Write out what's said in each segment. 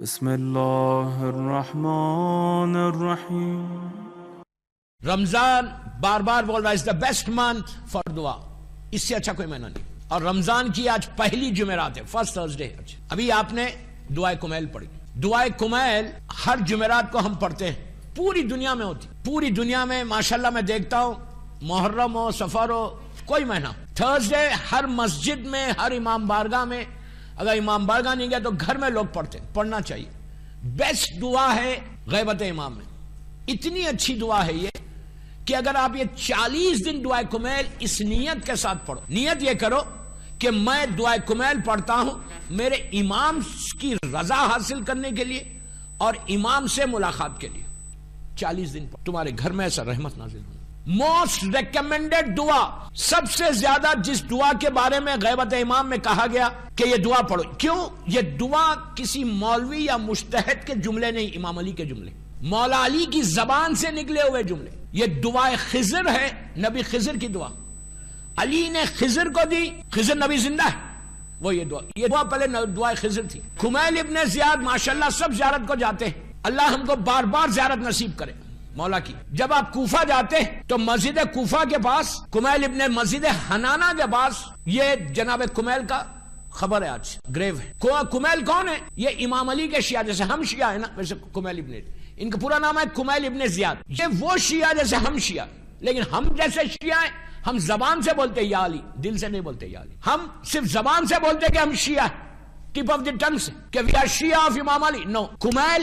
بسم اللہ الرحمن الرحیم۔ رمضان بار بار بول رہا ہے، اس دا بیسٹ منتھ فار دعا، اس سے اچھا کوئی مہینہ نہیں۔ اور رمضان کی آج پہلی جمعرات ہے، فرسٹ تھرسڈے۔ ابھی آپ نے دعائے کمیل پڑھی۔ دعائے کمیل ہر جمعرات کو ہم پڑھتے ہیں، پوری دنیا میں ہوتی، پوری دنیا میں ماشاءاللہ میں دیکھتا ہوں، محرم ہو، سفر ہو، کوئی مہینہ، تھرسڈے ہر مسجد میں، ہر امام بارگاہ میں، اگر امام بارگاہ نہیں گیا تو گھر میں لوگ پڑھتے ہیں، پڑھنا چاہیے۔ بیسٹ دعا ہے غیبت امام میں، اتنی اچھی دعا ہے یہ کہ اگر آپ یہ 40 دن دعائے کمیل اس نیت کے ساتھ پڑھو، نیت یہ کرو کہ میں دعائے کمیل پڑھتا ہوں میرے امام کی رضا حاصل کرنے کے لیے اور امام سے ملاقات کے لیے، 40 دن تمہارے گھر میں ایسا رحمت نازل ہوگی۔ موسٹ ریکمینڈڈ دعا، سب سے زیادہ جس دعا کے بارے میں غیبت امام میں کہا گیا کہ یہ دعا پڑھو، کیوں؟ یہ دعا کسی مولوی یا مجتہد کے جملے نہیں، امام علی کے جملے، مولا علی کی زبان سے نکلے ہوئے جملے۔ یہ دعائے خضر ہے، نبی خضر کی دعا، علی نے خضر کو دی، خضر نبی زندہ ہے، وہ یہ دعا پہلے دعائے خضر تھی۔ کمیل ابن زیاد ماشاءاللہ سب زیارت کو جاتے ہیں، اللہ ہم کو بار بار زیارت نصیب کرے مولا کی۔ جب آپ کوفہ جاتے ہیں تو مسجد کوفہ کے پاس کمیل ابن مسجد حنانہ کے پاس یہ جناب کمیل کا خبر ہے، آج گریو ہے۔ کمیل کون ہے؟ یہ امام علی کے شیعہ، جیسے ہم شیعہ ہے نا ویسے کمیل ابن، ان کا پورا نام ہے کمیل ابن زیاد۔ یہ وہ شیعہ جیسے ہم شیعہ، لیکن ہم جیسے شیعہ ہیں ہم زبان سے بولتے یا علی، دل سے نہیں بولتے یا علی، ہم صرف زبان سے بولتے کہ ہم شیعہ ہیں، ٹپ آف دی ٹنگ سے کہ وی آر شیعہ آف امام علی۔ نو، کمیل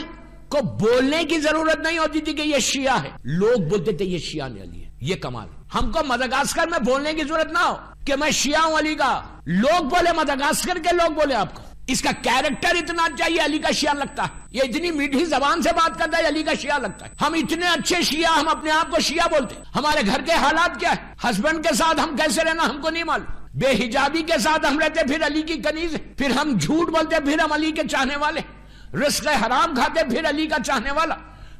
کو بولنے کی ضرورت نہیں ہوتی تھی کہ یہ شیعہ ہے، لوگ بولتے تھے یہ شیعہ نے علی ہے۔ یہ کمال، ہم کو مدغاسکر میں بولنے کی ضرورت نہ ہو کہ میں شیعہ ہوں علی کا، لوگ بولے، مدغاسکر کے لوگ بولے آپ کو، اس کا کیریکٹر اتنا چاہیے، علی کا شیعہ لگتا ہے، یہ اتنی میٹھی زبان سے بات کرتا ہے، علی کا شیعہ لگتا ہے۔ ہم اتنے اچھے شیعہ، ہم اپنے آپ کو شیعہ بولتے ہیں۔ ہمارے گھر کے حالات کیا ہے، ہسبینڈ کے ساتھ ہم کیسے رہنا ہم کو نہیں معلوم، بے حجابی کے ساتھ ہم رہتے پھر علی کی کنیز، پھر ہم جھوٹ بولتے پھر ہم علی کے چاہنے والے، رزق حرام کھاتے پھر علی کا چاہنے والا،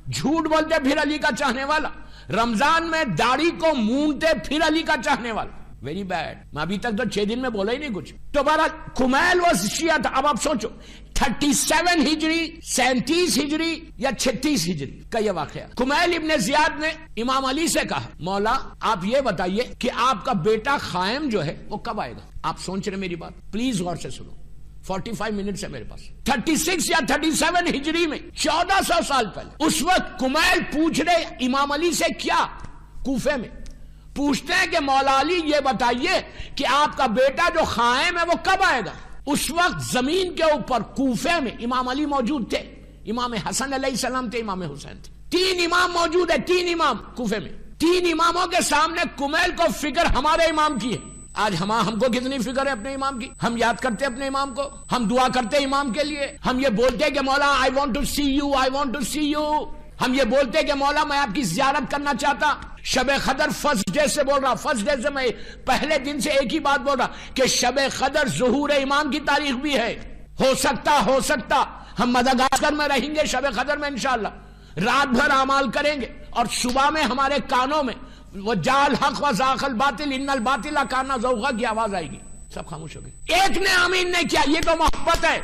جھوٹ بولتے پھر علی کا چاہنے والا، رمضان میں داڑھی کو مونتے پھر علی کا چاہنے والا۔ ویری بیڈ، میں ابھی تک تو 6 دن میں بولا ہی نہیں کچھ۔ تو بہرحال کمیل وہ شیعہ تھا۔ اب آپ سوچو 37 ہجری، 37 ہجری یا 36 ہجری کا یہ واقعہ، کمیل ابن زیاد نے امام علی سے کہا، مولا آپ یہ بتائیے کہ آپ کا بیٹا قائم جو ہے وہ کب آئے گا؟ آپ سوچ رہے میری بات، پلیز غور سے سنو، 45 منٹ ہے میرے پاس۔ 36 یا 37 ہجری میں 1400 سال پہلے، اس وقت کمیل پوچھ رہے امام علی سے کیا؟ کوفے میں پوچھتے ہیں کہ مولا علی یہ بتائیے کہ آپ کا بیٹا جو قائم ہے وہ کب آئے گا؟ اس وقت زمین کے اوپر کوفے میں امام علی موجود تھے، امام حسن علیہ السلام تھے، امام حسین تھے، 3 امام موجود ہے، 3 امام کوفے میں۔ 3 اماموں کے سامنے کمیل کو فکر ہمارے امام کی ہے۔ آج ہم کو کتنی فکر ہے اپنے امام کی؟ ہم یاد کرتے اپنے امام کو، ہم دعا کرتے امام کے لیے، ہم یہ بولتے کہ مولا I want to see you, I want to see you, ہم یہ بولتے کہ مولا میں آپ کی زیارت کرنا چاہتا۔ شب قدر فرسٹ ڈے سے بول رہا، فرسٹ ڈے سے میں پہلے دن سے ایک ہی بات بول رہا کہ شب قدر ظہور امام کی تاریخ بھی ہے، ہو سکتا ہم مدغاسکر میں رہیں گے شب قدر میں انشاءاللہ، رات بھر اعمال کریں گے اور صبح میں ہمارے کانوں میں وہ جال حق و زاق الباطل ان الباطل کان زوغا کی آواز آئے گی، سب خاموش ہو گئے۔ ایک نے آمین نہیں کیا، یہ تو محبت ہے۔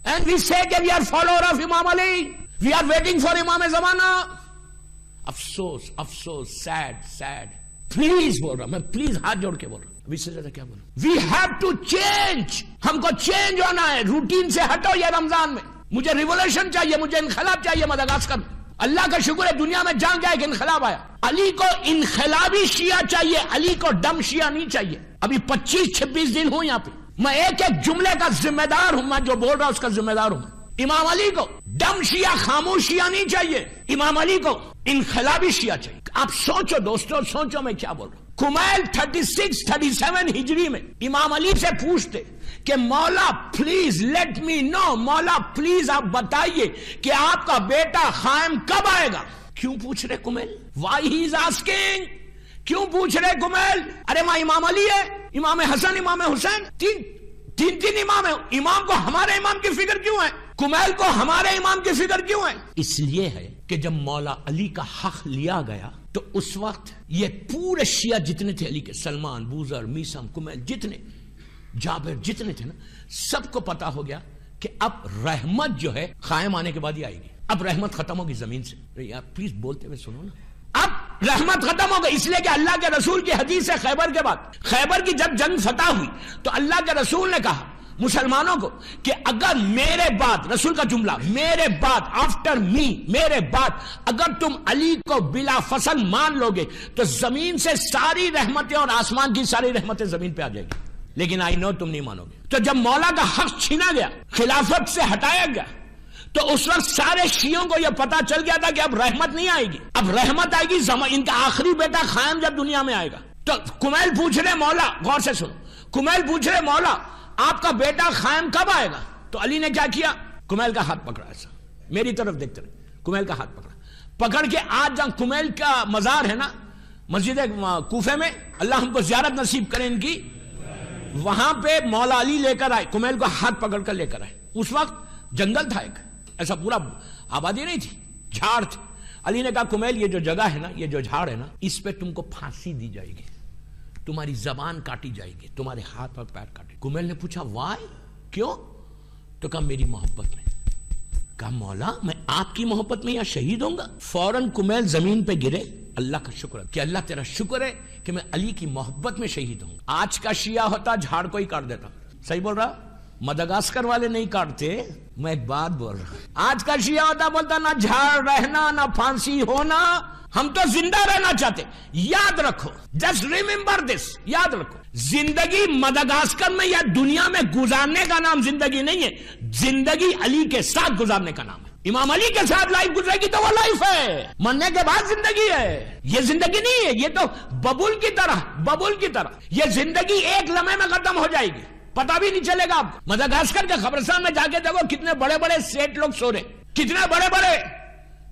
اینڈ وی سے کہ وی آر فالوور آف امام علی، وی آر ویٹنگ فار امام زمانہ۔ افسوس افسوس، سیڈ، پلیز بول رہا میں، پلیز ہاتھ جوڑ کے بول رہا ہوں، سے زیادہ کیا بول رہا ہوں؟ وی ہیو ٹو چینج، ہم کو چینج ہونا ہے، روٹین سے ہٹو۔ یہ رمضان میں مجھے ریولیوشن چاہیے، مجھے انقلاب چاہیے مدغاسکر میں۔ اللہ کا شکر ہے دنیا میں جان گیا کہ انقلاب آیا۔ علی کو انقلابی شیعہ چاہیے، علی کو ڈم شیعہ نہیں چاہیے۔ ابھی 25-26 دن ہوں یہاں پہ، میں ایک جملے کا ذمہ دار ہوں، میں جو بول رہا ہوں اس کا ذمہ دار ہوں۔ امام علی کو ڈم شیعہ، خاموش شیعہ نہیں چاہیے، امام علی کو انقلابی شیعہ چاہیے۔ آپ سوچو دوستو، سوچو میں کیا بول رہا ہوں۔ کمیل 36-37 ہجری میں امام علی سے پوچھتے کہ مولا پلیز لیٹ می نو، مولا پلیز آپ بتائیے کہ آپ کا بیٹا قائم کب آئے گا؟ کیوں پوچھ رہے Kumail? Why he is asking, کیوں پوچھ رہے کمیل؟ ارے ماں امام علی ہے، امام حسن، امام حسین، تین امام ہیں، امام کو ہمارے امام کی فکر کیوں ہے؟ کمیل کو ہمارے امام کی فکر کیوں ہے؟ اس لیے ہے کہ جب مولا علی کا حق لیا گیا تو اس وقت یہ پورے شیعہ جتنے تھے علی کے، سلمان، بوذر، میثم، کمیل، جتنے جابر جتنے تھے نا، سب کو پتا ہو گیا کہ کہ اب رحمت جو ہے قائم آنے کے بعد ہی آئے گی. اب رحمت ختم ہوگی زمین سے. یار پلیز بولتے ہوئے سنو نا. اب رحمت ختم ہو گئی اس لیے کہ اللہ کے رسول کی حدیث ہے خیبر کے بعد. خیبر کی جب جنگ فتح ہوئی تو اللہ کے رسول نے کہا مسلمانوں کو کہ اگر میرے بعد, رسول کا جملہ, میرے بعد, آفٹر می, میرے بعد اگر تم علی کو بلا فصل مان لو گے تو زمین سے ساری رحمتیں اور آسمان کی ساری رحمتیں زمین پہ آ جائیں گی. لیکن آئی نو تم نہیں مانو گے. تو جب مولا کا حق چھینا گیا, خلافت سے ہٹایا گیا, تو اس وقت سارے شیعوں کو یہ پتا چل گیا تھا کہ اب رحمت نہیں آئے گی. اب رحمت آئے گی ان کا آخری بیٹا قائم جب دنیا میں آئے گا. تو کمیل پوچھ رہے مولا, غور سے سنو, کمیل پوچھ رہے مولا آپ کا بیٹا قائم کب آئے گا؟ تو علی نے کیا کیا؟ کمیل کا ہاتھ پکڑا, ایسا میری طرف دیکھتے رہے, کمیل کا ہاتھ پکڑ کے آج جہاں کمیل کا مزار ہے نا مسجد کوفے میں, اللہ ہم کو زیارت نصیب کرے ان کی, وہاں پہ مولا علی لے کر آئے, کمیل کو ہاتھ پکڑ کر لے کر آئے. اس وقت جنگل تھا ایک, ایسا پورا آبادی نہیں تھی, جھاڑ تھے. علی نے کہا کمیل یہ جو جگہ ہے نا, یہ جو جھاڑ ہے نا, اس پہ تم کو پھانسی دی جائے گی, تمہاری زبان کاٹی جائے گی, تمہارے ہاتھ اور پیر کاٹے. کمیل نے پوچھا وائی, کیوں؟ تو کہا میری محبت میں. کہا مولا میں آپ کی محبت میں یا شہید ہوں گا؟ فوراً کمیل زمین پہ گرے, اللہ کا شکر ہے کہ اللہ تیرا شکر ہے کہ میں علی کی محبت میں شہید ہوں. آج کا شیعہ ہوتا جھاڑ کو ہی کاٹ دیتا. صحیح بول رہا؟ مدغاسکر والے نہیں کاٹتے, میں ایک بات بول رہا ہوں. آج کا شیعہ ہوتا بولتا نہ جھاڑ رہنا نہ پھانسی ہونا, ہم تو زندہ رہنا چاہتے. یاد رکھو, جسٹ ریممبر دس, یاد رکھو, زندگی مدغاسکر میں یا دنیا میں گزارنے کا نام زندگی نہیں ہے, زندگی علی کے ساتھ گزارنے کا نام ہے. امام علی کے ساتھ لائف گزرے گی تو وہ لائف ہے, مرنے کے بعد زندگی ہے. یہ زندگی نہیں ہے, یہ تو ببول کی طرح, ببول کی طرح. یہ زندگی ایک لمحے میں ختم ہو جائے گی, پتہ بھی نہیں چلے گا. آپ مدغاسکر کے قبرستان میں جا کے دیکھو کتنے بڑے بڑے سیٹ لوگ سو رہے, کتنے بڑے بڑے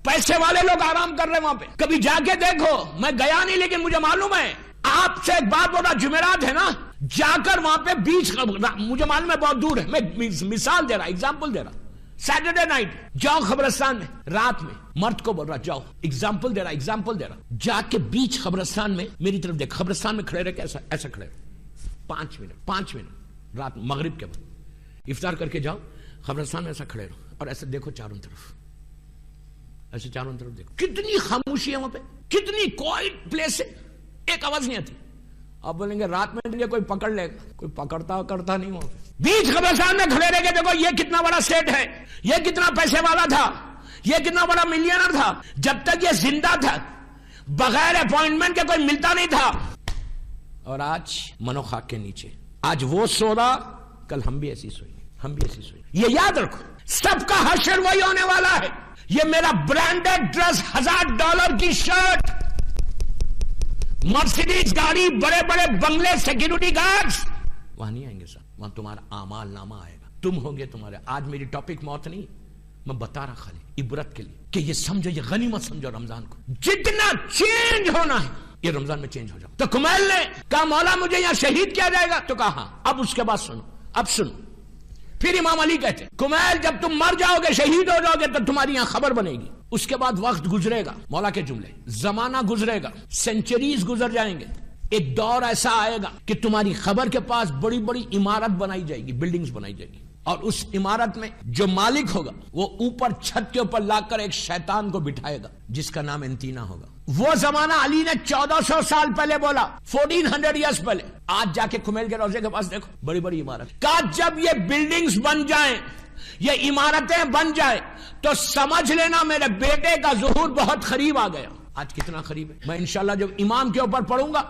پیسے والے لوگ آرام کر رہے وہاں پہ. کبھی جا کے دیکھو, میں گیا نہیں لیکن مجھے معلوم ہے. آپ سے ایک بات بول رہا, جمعرات ہے نا, جا کر وہاں پہ بیچ, مجھے معلوم ہے بہت دور ہے, میں مثال دے رہا, ایگزامپل دے رہا. سیٹرڈے نائٹ جاؤ قبرستان میں, رات میں, مرد کو بول رہا جاؤ, ایگزامپل دے رہا, ایگزامپل دے رہا, جا کے بیچ قبرستان میں میری طرف دیکھ, قبرستان میں کھڑے رہ کے ایسا ایسا کھڑے رہو 5 منٹ رات مغرب کے بعد افطار کر کے جاؤ قبرستان میں, ایسا کھڑے رہو اور ایسا دیکھو چاروں طرف, ایسے چاروں طرف دیکھو. کتنی خاموشی ہے وہاں پہ, کتنی کوائٹ پلیس ہے, ایک آواز نہیں آتی. آپ بولیں گے رات میں کوئی پکڑ لے گا, کوئی پکڑتا کرتا نہیں وہاں پہ. بیچ قبرستان میں کھڑے رہ کے دیکھو یہ کتنا بڑا سیٹ ہے, یہ کتنا پیسے والا تھا, یہ کتنا بڑا ملینر تھا. جب تک یہ زندہ تھا بغیر اپوائنٹمنٹ کے کوئی ملتا نہیں تھا. اور آج منو خاک کے نیچے, آج وہ سو رہا, کل ہم بھی ایسی سوئی, ہم بھی ایسی سوئی. یہ یاد رکھو, سب کا حشر وہی ہونے والا ہے. یہ میرا برانڈڈ ڈریس, $1000 کی شرٹ, مرسیڈیز گاڑی, بڑے بڑے بنگلے, سیکیورٹی گارڈز, وہاں نہیں آئیں گے سر, وہاں تمہارا اعمال نامہ آئے گا, تم ہوگے تمہارے. آج میری ٹاپک موت نہیں, میں بتا رہا خالی عبرت کے لیے کہ یہ سمجھو, یہ غنیمت سمجھو رمضان کو. جتنا چینج ہونا ہے یہ رمضان میں چینج ہو جاؤ. تو کمیل نے کہا مولا مجھے یہاں شہید کیا جائے گا, تو کہا ہاں. اب اس کے بعد سنو, اب سنو. پھر امام علی کہتے کمیل جب تم مر جاؤ گے, شہید ہو جاؤ گے, تو تمہاری یہاں خبر بنے گی. اس کے بعد وقت گزرے گا, مولا کے جملے, زمانہ گزرے گا, سینچریز گزر جائیں گے, ایک دور ایسا آئے گا کہ تمہاری خبر کے پاس بڑی بڑی عمارت بنائی جائے گی, بلڈنگز بنائی جائے گی, اور اس عمارت میں جو مالک ہوگا وہ اوپر چھت کے اوپر لا کر ایک شیطان کو بٹھائے گا جس کا نام انتینا ہوگا. وہ زمانہ علی نے 1400 سال پہلے بولا, 1400 ایئرز پہلے. آج جا کے کمیل کے روزے کے پاس دیکھو, بڑی بڑی عمارت. کا جب یہ بلڈنگز بن جائیں, یہ عمارتیں بن جائیں, تو سمجھ لینا میرے بیٹے کا ظہور بہت قریب آ گیا. آج کتنا قریب ہے. میں انشاءاللہ جب امام کے اوپر پڑھوں گا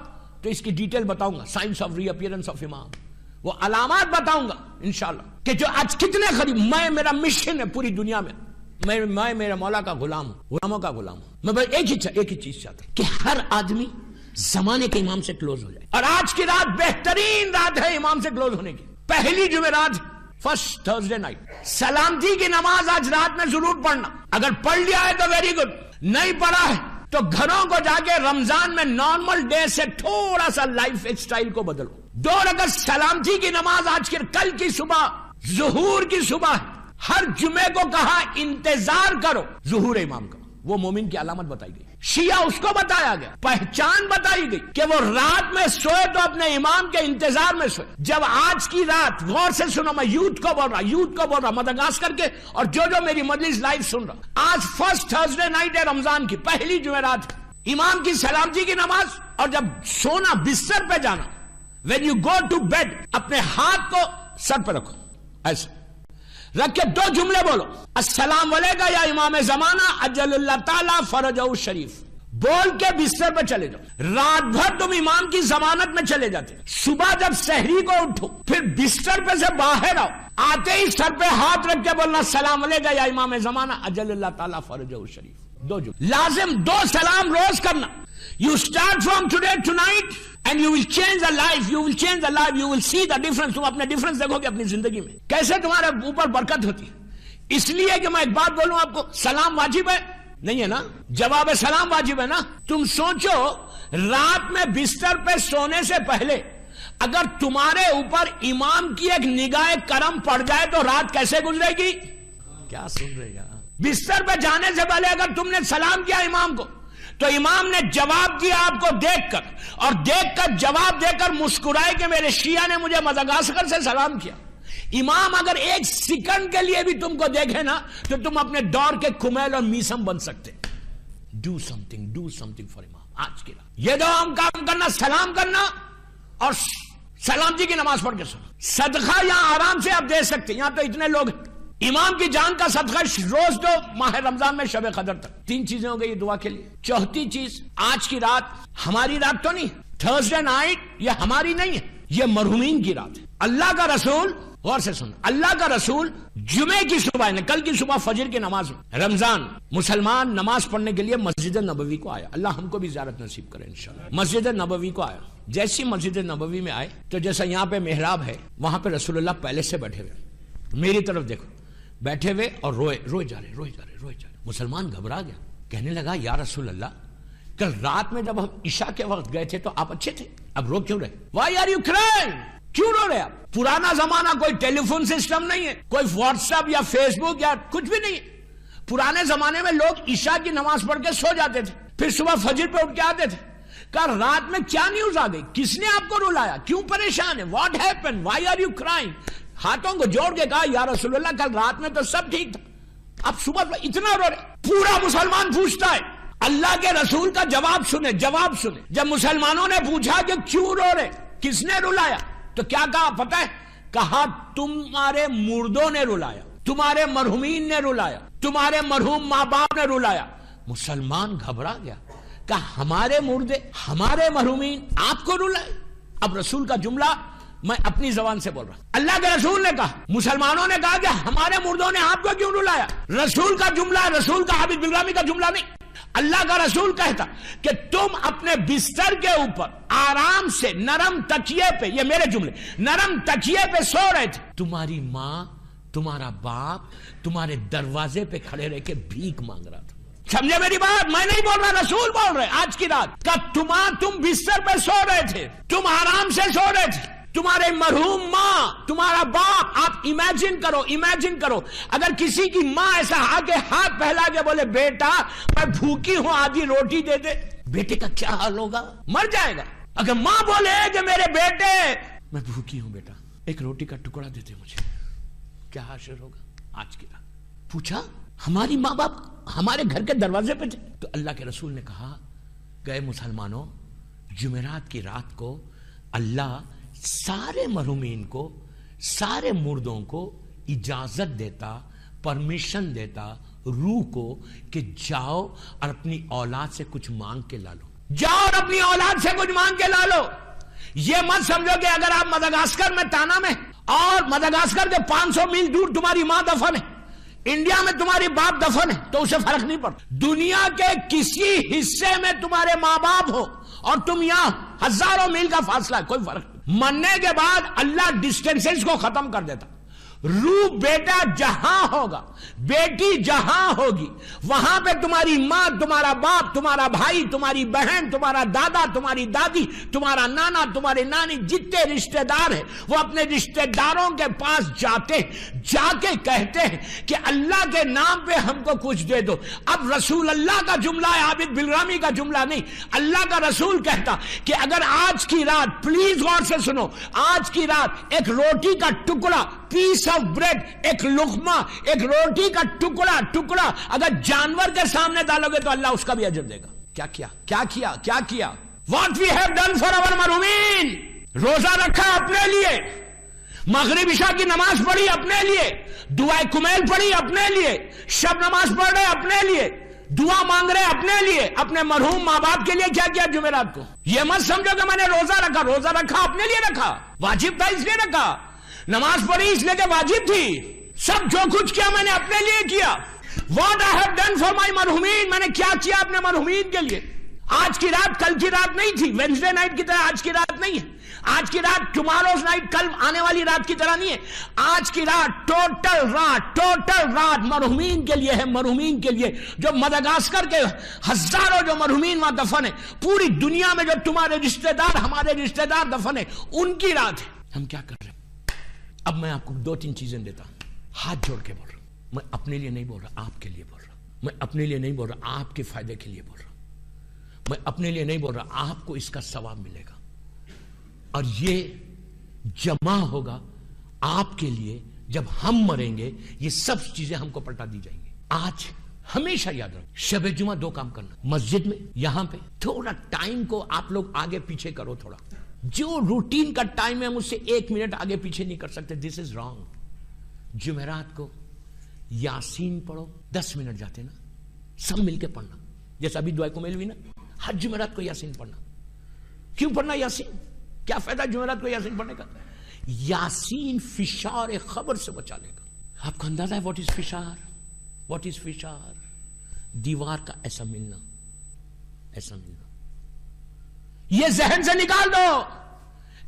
تو اس کی ڈیٹیل بتاؤں گا, science of reappearance of Imam, وہ علامات بتاؤں گا انشاءاللہ کہ جو آج کتنے قریب. میں, میرا مشن ہے پوری دنیا میں, میں میرے مولا کا غلام ہوں, غلاموں کا غلام ہوں. میں بس ایک ہی چیز چاہتا ہوں کہ ہر آدمی زمانے کے امام سے کلوز ہو جائے. اور آج کی رات بہترین رات ہے امام سے کلوز ہونے کی. پہلی جمعرات, فرسٹ تھرسڈے نائٹ. سلامتی کی نماز آج رات میں ضرور پڑھنا. اگر پڑھ لیا ہے تو ویری گڈ, نہیں پڑھا ہے تو گھروں کو جا کے رمضان میں نارمل ڈے سے تھوڑا سا لائف اسٹائل کو بدلو. 2 رکعت سلامتی کی نماز آج کی, کل کی صبح, ظہور کی صبح. ہر جمعے کو کہا انتظار کرو ظہور امام کا. وہ مومن کی علامت بتائی گئی. شیعہ اس کو بتایا گیا, پہچان بتائی گئی کہ وہ رات میں سوئے تو اپنے امام کے انتظار میں سوئے. جب آج کی رات, غور سے سنو, میں یوتھ کو بول رہا مدغاسکر کے, اور جو میری مجلس لائیو سن رہا, آج فرسٹ تھرسڈے نائٹ ہے رمضان کی, پہلی جمعرات ہے. امام کی سلامتی کی نماز, اور جب سونا بستر پہ جانا, when you go to bed, اپنے ہاتھ کو سر پہ رکھو, ایسے رکھ کے 2 جملے بولو, السلام علیکم یا امام زمانہ اجل اللہ تعالی فرجہ الشریف, بول کے بستر پہ چلے جاؤ. رات بھر تم امام کی ضمانت میں چلے جاتے, صبح جب سحری کو اٹھو پھر بستر پہ سے باہر آؤ, آتے ہی سر پہ ہاتھ رکھ کے بولنا السلام علیکم یا امام زمانہ اجل اللہ تعالی فرجہ الشریف. 2 جملے لازم, 2 سلام روز کرنا. You start from today tonight and you will change the life, you will change the life, you will see the difference. تم اپنے ڈیفرنس دیکھو گے اپنی زندگی میں, کیسے تمہارے اوپر برکت ہوتی ہے. اس لیے کہ میں ایک بات بولوں آپ کو, سلام واجب ہے نہیں ہے نا, جواب سلام واجب ہے نا. تم سوچو رات میں بستر پہ سونے سے پہلے اگر تمہارے اوپر امام کی ایک نگاہ کرم پڑ جائے تو رات کیسے گزرے گی. کیا سن رہے گا. بستر پہ جانے سے پہلے اگر تم نے سلام کیا امام کو تو امام نے جواب دیا آپ کو دیکھ کر, اور دیکھ کر جواب دے کر مسکرائے کہ میرے شیعہ نے مجھے مدغاسکر سے سلام کیا. امام اگر 1 سیکنڈ کے لیے بھی تم کو دیکھے نا تو تم اپنے دور کے کمیل اور میسم بن سکتے. ڈو سمتھنگ فار امام. آج کی رات یہ 2 عام کام کرنا, سلام کرنا اور سلامتی کی نماز پڑھ کے سنا. صدقہ یہاں آرام سے آپ دے سکتے, یہاں تو اتنے لوگ ہیں. امام کی جان کا صدقہ روز دو ماہ رمضان میں شب قدر تک. 3 چیزیں ہو گئی دعا کے لیے. 4تھی چیز, آج کی رات ہماری رات تو نہیں, تھرسڈے نائٹ یہ ہماری نہیں ہے, یہ مرحومین کی رات ہے. اللہ کا رسول, غور سے سن, اللہ کا رسول جمعے کی صبح نے, کل کی صبح فجر کی نماز میں رمضان مسلمان نماز پڑھنے کے لیے مسجد نبوی کو آیا. اللہ ہم کو بھی زیارت نصیب کرے انشاءاللہ. مسجد نبوی کو آیا. جیسی مسجد نبوی میں آئے تو جیسا یہاں پہ محراب ہے وہاں پہ رسول اللہ پہلے سے بیٹھے ہوئے, میری طرف دیکھو, بیٹھے ہوئے اور روئے جا رہے. مسلمان گھبرا گیا, کہنے لگا یا رسول اللہ, کل رات میں جب ہم عشاء کے وقت گئے تھے تو آپ اچھے تھے, اب رو کیوں رہے؟ وائی آر یو کرائنگ, کیوں رو رہے آپ؟ پرانا زمانہ, کوئی ٹیلی فون سسٹم نہیں ہے, کوئی واٹس ایپ یا فیس بک یا کچھ بھی نہیں ہے. پرانے زمانے میں لوگ عشاء کی نماز پڑھ کے سو جاتے تھے, پھر صبح فجر پہ اٹھ کے آتے تھے. کل رات میں کیا نیوز آ گئی, کس نے آپ کو رلایا, کیوں پریشان ہے, what happen, why are you crying? ہاتھوں کو جوڑ کے کہا یا رسول اللہ کل رات میں تو سب ٹھیک تھا, اب صبح اتنا رو رہے. پورا مسلمان پوچھتا ہے, اللہ کے رسول کا جواب سنے. جب مسلمانوں نے پوچھا کہ کیوں رو رہے, کس نے رلایا, تو کیا کہا پتہ ہے؟ کہا تمہارے مردوں نے رلایا, تمہارے مرحومین نے رلایا, تمہارے مرحوم ماں باپ نے رلایا. مسلمان گھبرا گیا, کہا ہمارے مردے, ہمارے مرحومین آپ کو رلائے. اب رسول کا جملہ میں اپنی زبان سے بول رہا, اللہ کے رسول نے کہا, مسلمانوں نے کہا کہ ہمارے مردوں نے آپ کو کیوں رلایا. رسول کا جملہ, رسول کا حبیب بلرامی کا جملہ نہیں. اللہ کا رسول کہتا کہ تم اپنے بستر کے اوپر آرام سے نرم تکیے پہ, یہ میرے جملے, نرم تکیے پہ سو رہے تھے, تمہاری ماں, تمہارا باپ تمہارے دروازے پہ کھڑے رہ کے بھیک مانگ رہا تھا. سمجھے میری بات؟ میں نہیں بول رہا, رسول بول رہے. آج کی رات کا تم بستر پہ سو رہے تھے, تم آرام سے سو رہے تھے, تمہارے مرحوم ماں, تمہارا باپ. آپ امیجن کرو اگر کسی کی ماں ایسا آگے ہاتھ پھیلا کے بولے بیٹا میں بھوکی ہوں, آدھی روٹی دے دے, بیٹے کا کیا حال ہوگا؟ مر جائے گا. اگر ماں بولے کہ میرے بیٹے میں بھوکی ہوں بیٹا ایک روٹی کا ٹکڑا دے دے مجھے, کیا حشر ہوگا؟ آج کی رات پوچھا, ہماری ماں باپ ہمارے گھر کے دروازے پہ تھے. تو اللہ کے رسول نے کہا, گئے مسلمانوں, جمعرات کی رات کو اللہ سارے مرحومین کو, سارے مردوں کو اجازت دیتا, پرمیشن دیتا روح کو کہ جاؤ اور اپنی اولاد سے کچھ مانگ کے لا لو, جاؤ اور اپنی اولاد سے کچھ مانگ کے لا لو. یہ مت سمجھو کہ اگر آپ مدغاسکر میں تانا میں, اور مدغاسکر کے 500 میل دور تمہاری ماں دفن ہے, انڈیا میں تمہاری باپ دفن ہے, تو اسے فرق نہیں پڑتا. دنیا کے کسی حصے میں تمہارے ماں باپ ہو اور تم یہاں, ہزاروں میل کا فاصلہ ہے, کوئی فرق نہیں. مرنے کے بعد اللہ ڈسٹینسز کو ختم کر دیتا, روح بیٹا جہاں ہوگا، بیٹی جہاں ہوگی، وہاں پہ تمہاری ماں، تمہارا باپ، تمہارا بھائی، تمہاری بہن، تمہارا دادا، تمہاری دادی، تمہارا نانا، تمہارے نانی، جتنے رشتہ دار ہیں وہ اپنے رشتہ داروں کے پاس جاتے ہیں، جا کے کہتے ہیں کہ اللہ کے نام پہ ہم کو کچھ دے دو۔ اب رسول اللہ کا جملہ ہے، عابد بالرامی کا جملہ نہیں، اللہ کا رسول کہتا کہ اگر آج کی رات، پلیز غور سے سنو، آج کی رات ایک روٹی کا ٹکڑا، پیس آف بریڈ، ایک لقمہ، ایک روٹی کا ٹکڑا اگر جانور کے سامنے ڈالو گے تو اللہ اس کا بھی اجر دے گا۔ کیا کیا what we have done for اور مرحومین۔ روزہ رکھا اپنے لیے، مغرب عشاء کی نماز پڑھی اپنے لیے، دعائے کمیل پڑھی اپنے لیے، شب نماز پڑھ رہے اپنے لیے، دعا مانگ رہے اپنے لیے، اپنے مرحوم ماں باپ کے لیے کیا کیا جمعرات کو۔ یہ مت سمجھو کہ میں نے روزہ رکھا اپنے لیے رکھا، واجب تھا اس لیے رکھا، نماز پڑھی اس لیے کہ واجب تھی، سب جو کچھ کیا میں نے اپنے لیے کیا۔ What I have done for my مرحومین، میں نے کیا کیا اپنے مرحومین کے لیے۔ آج کی رات کل کی رات نہیں تھی، وینسڈے نائٹ کی طرح آج کی رات نہیں ہے، آج کی رات ٹماروز نائٹ کل آنے والی رات کی طرح نہیں ہے، آج کی رات ٹوٹل رات مرحومین کے لیے ہے، مرحومین کے لیے جو مدغاسکر کے ہزاروں جو مرحومین وہاں دفن ہیں، پوری دنیا میں جو تمہارے رشتہ دار، ہمارے رشتہ دار دفن ہیں، ان کی رات ہے۔ ہم کیا کر رہے ہیں؟ اب میں آپ کو 2-3 چیزیں دیتا ہوں، ہاتھ جوڑ کے بول رہا ہوں، میں اپنے لیے نہیں بول رہا، آپ کے لیے بول رہا ہوں، میں اپنے لیے نہیں بول رہا، آپ کے فائدے کے لیے بول رہا ہوں، میں اپنے لیے نہیں بول رہا، آپ کو اس کا ثواب ملے گا، اور یہ جمع ہوگا آپ کے لیے جب ہم مریں گے، یہ سب چیزیں ہم کو پلٹا دی جائیں گی۔ آج ہمیشہ یاد رکھو، شب جمعہ 2 کام کرنا، مسجد میں، یہاں پہ تھوڑا ٹائم کو آپ لوگ آگے پیچھے کرو، تھوڑا جو روٹین کا ٹائم ہے مجھ سے 1 منٹ آگے پیچھے نہیں کر سکتے، دس از رانگ۔ جمعرات کو یاسین پڑھو، 10 منٹ جاتے نا، سب مل کے پڑھنا، جیسا ابھی دعا کمیل ہوئی نا، ہر جمعرات کو یاسین پڑھنا۔ کیوں پڑھنا یاسین؟ کیا فائدہ جمعرات کو یاسین پڑھنے کا؟ یاسین فشار خبر سے بچا لے گا۔ آپ کو اندازہ ہے واٹ از فشار؟ What is فشار؟ دیوار کا ایسا ملنا، ایسا ملنا۔ یہ ذہن سے نکال دو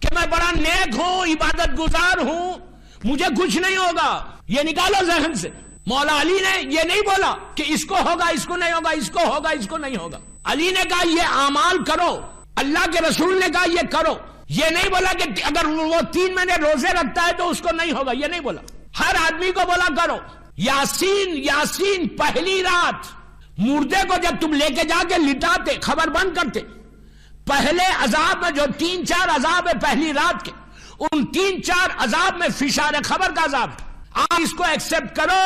کہ میں بڑا نیک ہوں، عبادت گزار ہوں، مجھے کچھ نہیں ہوگا، یہ نکالو ذہن سے۔ مولا علی نے یہ نہیں بولا کہ اس کو ہوگا، اس کو نہیں ہوگا، اس کو ہوگا، اس کو نہیں ہوگا۔ علی نے کہا یہ اعمال کرو، اللہ کے رسول نے کہا یہ کرو، یہ نہیں بولا کہ اگر وہ 3 مہینے روزے رکھتا ہے تو اس کو نہیں ہوگا، یہ نہیں بولا۔ ہر آدمی کو بولا کرو یاسین پہلی رات مردے کو جب تم لے کے جا کے لٹاتے، خبر بند کرتے، پہلے عذاب میں جو 3-4 عذاب ہے پہلی رات کے، ان 3-4 عذاب میں فشار خبر کا عذاب ہے۔ آپ اس کو ایکسپٹ کرو،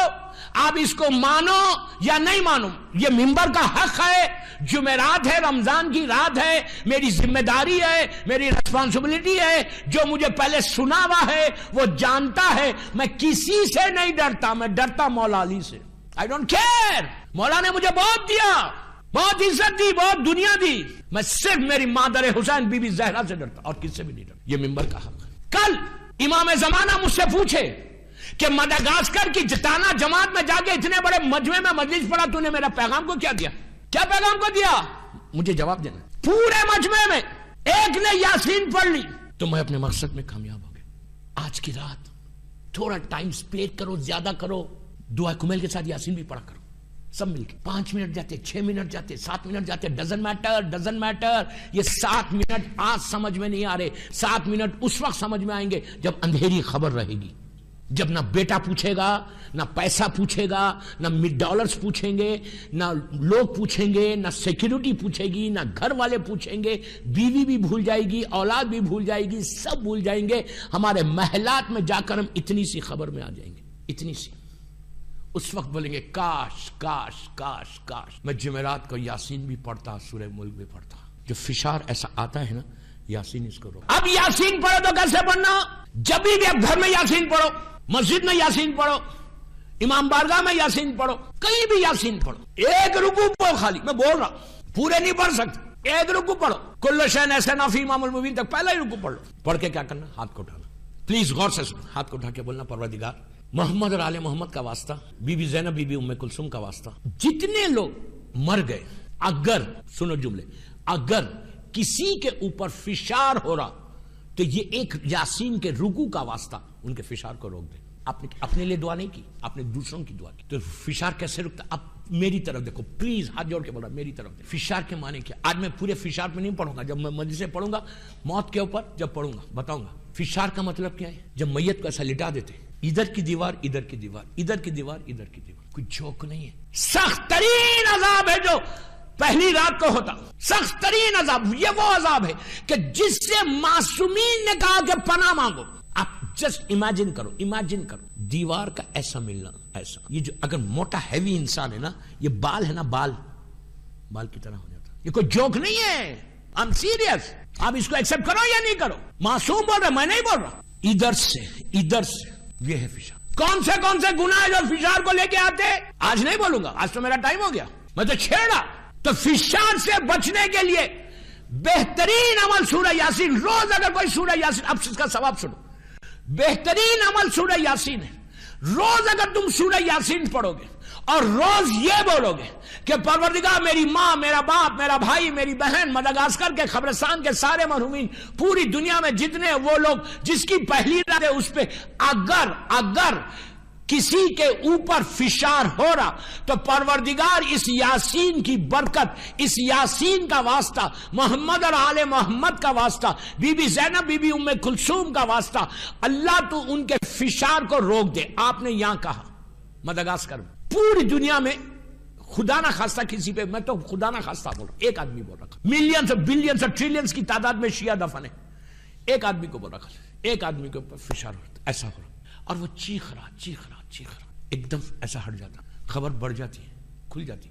آپ اس کو مانو یا نہیں مانو، یہ ممبر کا حق ہے، جمعرات ہے، رمضان کی رات ہے، میری ذمہ داری ہے، میری ریسپانسبلٹی ہے، جو مجھے پہلے سنا ہوا ہے وہ جانتا ہے، میں کسی سے نہیں ڈرتا، میں ڈرتا مولا علی سے۔ I don't care، مولا نے مجھے بہت دیا، بہت عزت دی، بہت دنیا دی، میں صرف میری مادر حسین بی بی زہرا سے ڈرتا اور کس سے بھی نہیں ڈرتا، یہ ممبر کا حق ہے۔ کل امام زمانہ مجھ سے پوچھے کہ مدغاسکر کی جتانا جماعت میں جا کے اتنے بڑے مجمع میں مجلس پڑھا، تو نے میرا پیغام کو کیا دیا؟ کیا پیغام کو دیا؟ مجھے جواب دینا۔ پورے مجمع میں ایک نے یاسین پڑھ لی تو میں اپنے مقصد میں کامیاب ہو گیا۔ آج کی رات تھوڑا ٹائم سپیئر کرو، زیادہ کرو، دعا کمیل کے ساتھ یاسین بھی پڑھا کرو، سب مل کے 5 منٹ جاتے، 6 منٹ جاتے، 7 منٹ جاتے، ڈزنٹ میٹر۔ یہ 7 منٹ آج سمجھ میں نہیں آ رہے، 7 منٹ اس وقت سمجھ میں آئیں گے جب اندھیری خبر رہے گی، جب نہ بیٹا پوچھے گا، نہ پیسہ پوچھے گا، نہ $100 پوچھیں گے، نہ لوگ پوچھیں گے، نہ سیکیورٹی پوچھے گی، نہ گھر والے پوچھیں گے، بیوی بھی بھول جائے گی، اولاد بھی بھول جائے گی، سب بھول جائیں گے۔ ہمارے محلات میں جا کر ہم اتنی سی خبر میں آ جائیں گے، اتنی سی۔ اس وقت بولیں گے کاش کاش کاش کاش میں جمعرات کو یاسین بھی پڑھتا، سورہ ملک بھی پڑھتا۔ جو فشار ایسا آتا ہے نا، یاسین اس کو رو۔ اب یاسین پڑھو تو کیسے پڑھنا؟ جب بھی اب گھر میں یاسین پڑھو، مسجد میں یاسین پڑھو، امام بارگاہ میں یاسین پڑھو، کہیں بھی یاسین پڑھو، ایک رکوع پڑھو، خالی میں بول رہا ہوں، پورے نہیں پڑھ سکتے، ایک رکوع پڑھو، کل شیء ایسا فی امام المبین تک پہلا ہی رکوع پڑھ لو۔ پڑھ کے کیا کرنا؟ ہاتھ کو اٹھانا، پلیز غور سے سنو، ہاتھ کو اٹھا کے بولنا پروردگار محمد اور آل محمد کا واسطہ، بی بی زینب، بی بی ام کلثوم کا واسطہ، جتنے لوگ مر گئے، اگر سنو جملے، اگر کسی کے اوپر فشار ہو رہا تو یہ ایک یاسین کے رکوع کا واسطہ ان کے فشار کو روک دے۔ آپ نے اپنے لیے دعا نہیں کی, آپ نے دوسروں کی دعا کی. تو فشار کیسے رکتا؟ اب میری طرف دیکھو پلیز, ہاتھ جوڑ کے بولا میری طرف دیکھو. فشار کے معنی کیا؟ آج میں پورے فشار پہ نہیں پڑھوں گا, جب میں مجلس سے پڑھوں گا موت کے اوپر جب پڑھوں گا بتاؤں گا. فشار کا مطلب کیا ہے؟ جب میت کو ایسا لٹا دیتے, ادھر کی دیوار ادھر کی دیوار, ادھر کی دیوار ادھر کی دیوار. کوئی جوک نہیں ہے, سخت ترین عذاب ہے جو پہلی رات کو ہوتا. سخت ترین عذاب یہ وہ عذاب ہے کہ جس سے معصومین نے کہا کہ پناہ مانگو. آپ جسٹ امیجن کرو دیوار کا ایسا ملنا, ایسا. یہ جو اگر موٹا ہیوی انسان ہے نا, یہ بال ہے نا, بال کی طرح ہو جاتا. یہ کوئی جوک نہیں ہے, آئی ایم سیریس. آپ اس کو ایکسپٹ کرو یا نہیں کرو. معصوم بول رہے, میں نہیں بول رہا. ادھر سے یہ ہے فشار. کون سے گناہ جو فشار کو لے کے آتے, آج نہیں بولوں گا, آج تو میرا ٹائم ہو گیا, میں تو چھیڑا. تو فشار سے بچنے کے لیے بہترین عمل سورہ یاسین. روز اگر کوئی سورہ یاسین, اب اس کا ثواب سنو, بہترین عمل سورہ یاسین ہے. روز اگر تم سورہ یاسین پڑھو گے اور روز یہ بولو گے کہ پروردگار میری ماں, میرا باپ, میرا بھائی, میری بہن, مدغاسکر کے قبرستان کے سارے مرحومین, پوری دنیا میں جتنے وہ لوگ جس کی پہلی رات ہے اس پہ اگر کسی کے اوپر فشار ہو رہا تو پروردگار اس یاسین کی برکت, اس یاسین کا واسطہ, محمد اور آل محمد کا واسطہ, بی بی زینب, بی بی ام کلثوم کا واسطہ, اللہ تو ان کے فشار کو روک دے. آپ نے یہاں کہا مدغاسکر میں, پوری دنیا میں خدا نہ خواستہ کسی پہ, میں تو خدا نہ خواستہ بول رہا, ایک آدمی بول رکھا, ملینز اور بلینز اور ٹریلینز کی تعداد میں شیعہ دفن ہے, ایک آدمی کو بول رکھا, ایک آدمی کے اوپر فشار ہوتا ایسا ہو رہا, اور وہ چیخ رہا, ایک دم ایسا ہٹ جاتا, خبر بڑھ جاتی ہے, کھل جاتی.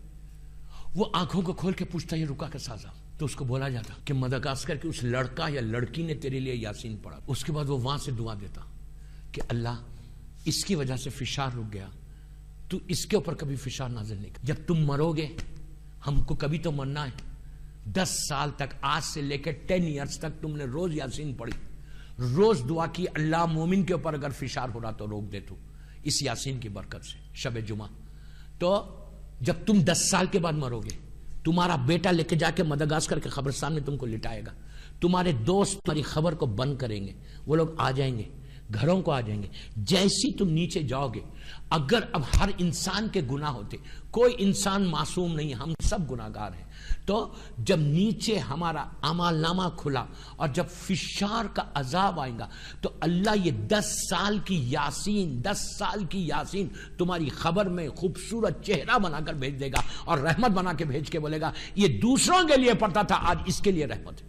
وہ آنکھوں کو کھول کے پوچھتا یہ رکا کے سازا, تو اس کو بولا جاتا کہ مدغاسکر کے اس لڑکا یا لڑکی نے تیرے لیے یاسین پڑھا. اس کے بعد وہ وہاں سے دعا دیتا کہ اللہ اس کی وجہ سے فشار رک گیا, تو اس کے اوپر کبھی فشار نازل نہیں کر. جب تم مرو گے, ہم کو کبھی تو مرنا ہے, 10 سال تک, آج سے لے کے 10 ایئرز تک تم نے روز یاسین پڑھی, روز دعا کی, اللہ مومن کے اوپر اگر فشار ہو رہا تو روک دے تو اس یاسین کی برکت سے. شب جمعہ تو جب تم 10 سال کے بعد مرو گے, تمہارا بیٹا لے کے جا کے مدغاسکر کے قبرستان میں تم کو لٹائے گا, تمہارے دوست تمہاری خبر کو بند کریں گے, وہ لوگ آ جائیں گے, گھروں کو آ جائیں گے. جیسی تم نیچے جاؤ گے, اگر اب ہر انسان کے گناہ ہوتے, کوئی انسان معصوم نہیں, ہم سب گناہگار ہیں, تو جب نیچے ہمارا اعمال نامہ کھلا اور جب فشار کا عذاب آئے گا تو اللہ یہ 10 سال کی یاسین تمہاری خبر میں خوبصورت چہرہ بنا کر بھیج دے گا, اور رحمت بنا کے بھیج کے بولے گا یہ دوسروں کے لیے پڑھتا تھا, آج اس کے لیے رحمت ہے.